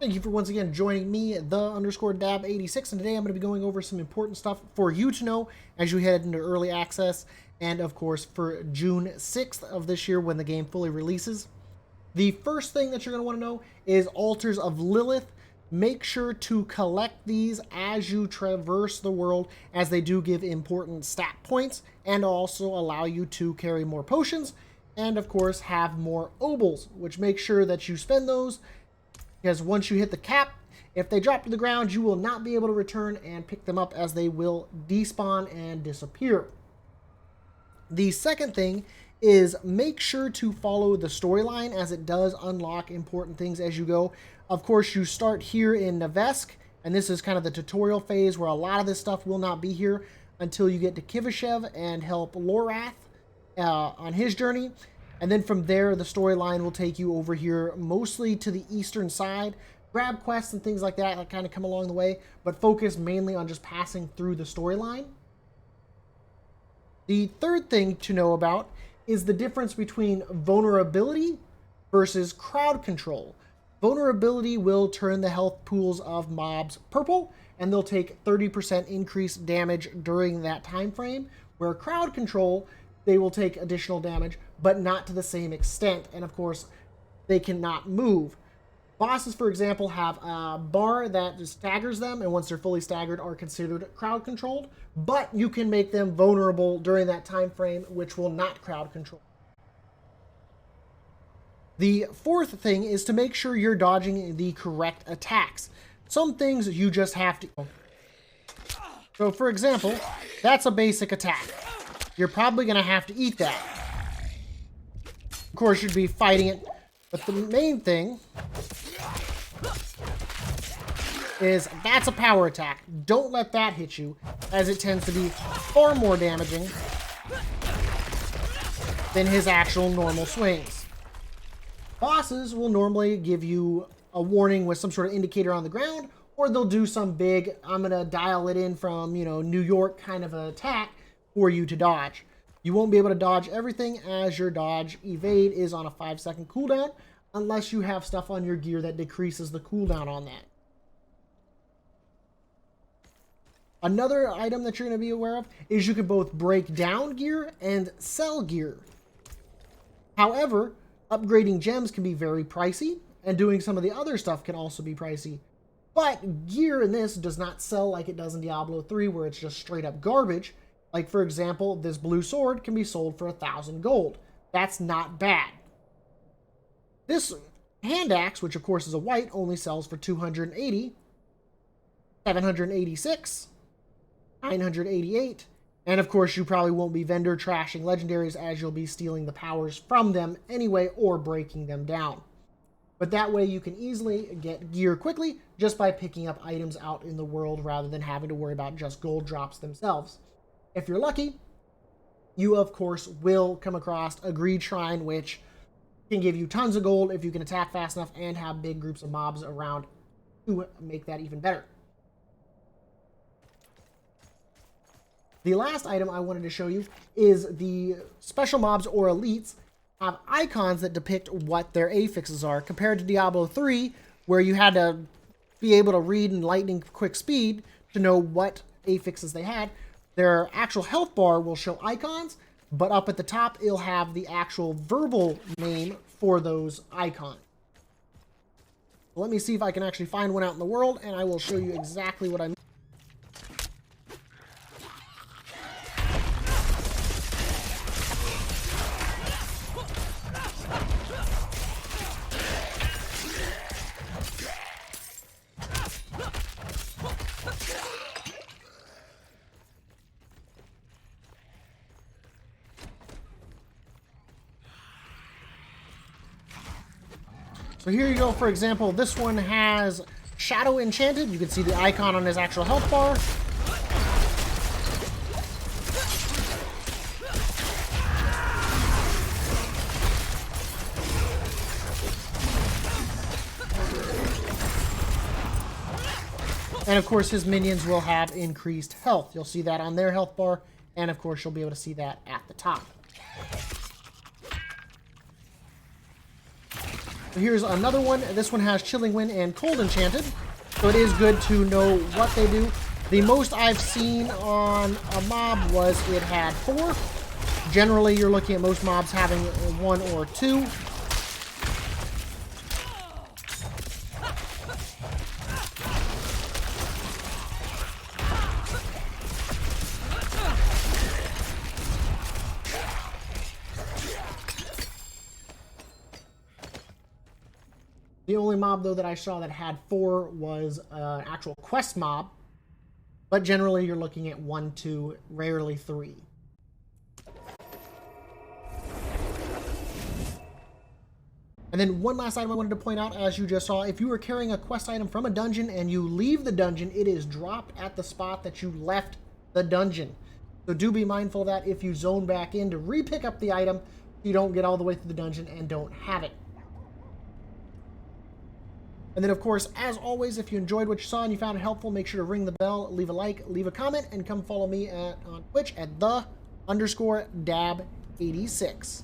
Thank you for once again joining me, the_Dab86, and today I'm going to be going over some important stuff for you to know as you head into early access, and of course for June 6th of this year when the game fully releases. The first thing that you're going to want to know is Altars of Lilith. Make sure to collect these as you traverse the world, as they do give important stat points and also allow you to carry more potions and of course have more obols, which make sure that you spend those, because once you hit the cap, if they drop to the ground, you will not be able to return and pick them up, as they will despawn and disappear. The second thing is make sure to follow the storyline, as it does unlock important things as you go. Of course, you start here in Nevesk, and this is kind of the tutorial phase where a lot of this stuff will not be here until you get to Kivashev and help Lorath on his journey. And then from there, the storyline will take you over here, mostly to the eastern side. Grab quests and things like that kind of come along the way, but focus mainly on just passing through the storyline. The third thing to know about is the difference between vulnerability versus crowd control. Vulnerability will turn the health pools of mobs purple, and they'll take 30% increased damage during that time frame, where crowd control, they will take additional damage, but not to the same extent. And of course, they cannot move. Bosses, for example, have a bar that just staggers them, and once they're fully staggered, are considered crowd controlled. But you can make them vulnerable during that time frame, which will not crowd control. The fourth thing is to make sure you're dodging the correct attacks. Some things you just have to. So, for example, that's a basic attack. You're probably going to have to eat that. Of course, you'd be fighting it. But the main thing is that's a power attack. Don't let that hit you, as it tends to be far more damaging than his actual normal swings. Bosses will normally give you a warning with some sort of indicator on the ground, or they'll do some big, I'm going to dial it in from, New York kind of an attack for you to dodge. You won't be able to dodge everything, as your dodge evade is on a 5-second cooldown, unless you have stuff on your gear that decreases the cooldown on that. Another item that you're going to be aware of is you can both break down gear and sell gear. However, upgrading gems can be very pricey, and doing some of the other stuff can also be pricey. But gear in this does not sell like it does in Diablo 3, where it's just straight up garbage. Like, for example, this blue sword can be sold for 1,000 gold. That's not bad. This hand axe, which of course is a white, only sells for 280, 786, 988, and of course you probably won't be vendor trashing legendaries, as you'll be stealing the powers from them anyway or breaking them down. But that way you can easily get gear quickly just by picking up items out in the world, rather than having to worry about just gold drops themselves. If you're lucky, you of course will come across a greed shrine, which can give you tons of gold if you can attack fast enough and have big groups of mobs around to make that even better. The last item I wanted to show you is the special mobs or elites have icons that depict what their affixes are, compared to Diablo 3, where you had to be able to read in lightning quick speed to know what affixes they had. Their actual health bar will show icons, but up at the top, it'll have the actual verbal name for those icons. Let me see if I can actually find one out in the world, and I will show you exactly what I mean. So here you go, for example, this one has Shadow Enchanted. You can see the icon on his actual health bar. And of course his minions will have increased health. You'll see that on their health bar, and of course you'll be able to see that at the top. So here's another one. This one has Chilling Wind and Cold Enchanted. So it is good to know what they do. The most I've seen on a mob was it had 4. Generally, you're looking at most mobs having 1 or 2. The only mob, though, that I saw that had 4 was an actual quest mob. But generally, you're looking at 1, 2, rarely 3. And then one last item I wanted to point out, as you just saw, if you are carrying a quest item from a dungeon and you leave the dungeon, it is dropped at the spot that you left the dungeon. So do be mindful of that if you zone back in to re-pick up the item, you don't get all the way through the dungeon and don't have it. And then, of course, as always, if you enjoyed what you saw and you found it helpful, make sure to ring the bell, leave a like, leave a comment, and come follow me on Twitch at _Dab86.